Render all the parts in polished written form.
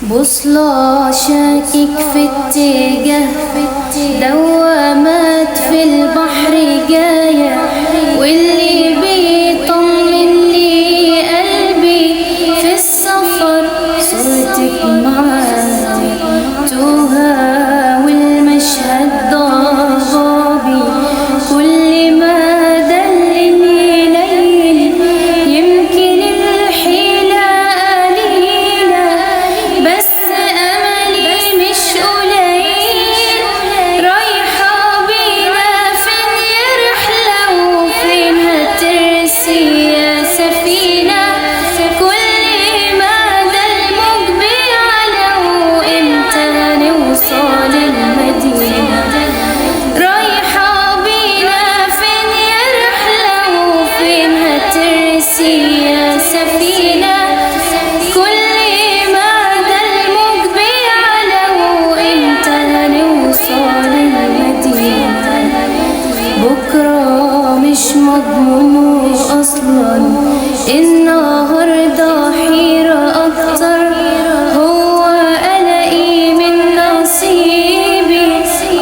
بوصلة شاكك في اتجاه دوامات في البحر جاية، واللي بيطمن لي قلبي في السفر صورتك معايا. توها والمشهد ضبابي، كل ما دلني ليل يمكن الحيلة قليلة، بس أملي مش قليل. رايحة بينا فين يا رحلة، وفين هترسي يا سفينة؟ كل ما ده الموج بيعلى، وإمتى هنوصل المدينة؟ رايحة بينا فين يا رحلة، وفين هترسي يا سفينة؟ كل ما ده الموج بيعلى، وإمتى هنوصل المدينة؟ بكرة مش مضمون أصلا، النهاردة حيرة أكتر. هو قلقي من نصيبي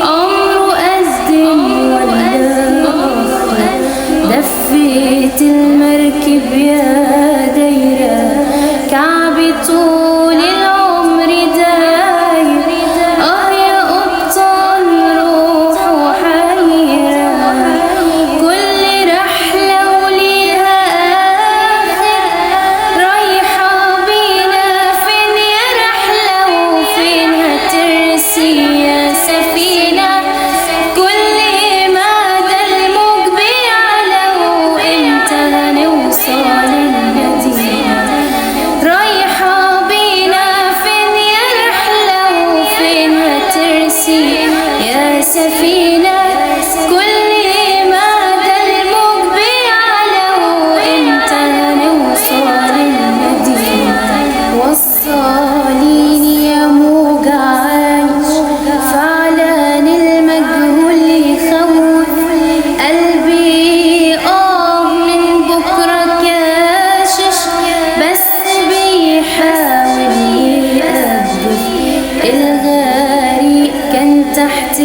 عمره قدم ولا أخر؟ دفيت المركب يا دايرة، كعبي طول العمر داير. يا قبطان روح وحيرة، كل رحلة وليها آخر. رايحة بينا فين يا رحلة، وفين هترسي يا سفينة؟ كل ما ده الموج بيعلى، وإمتى هنوصل المدينة؟ رايحة بينا فين يا رحلة، وفين هترسي يا سفينة؟ كل ما ده الموج بيعلى، وإمتى هنوصل المدينة؟ وصليني يا موج عايش، فعلان المجهول يخوف قلبي. من بكرة كاشش، بس بيحاول يقدر. الغريق كان تحت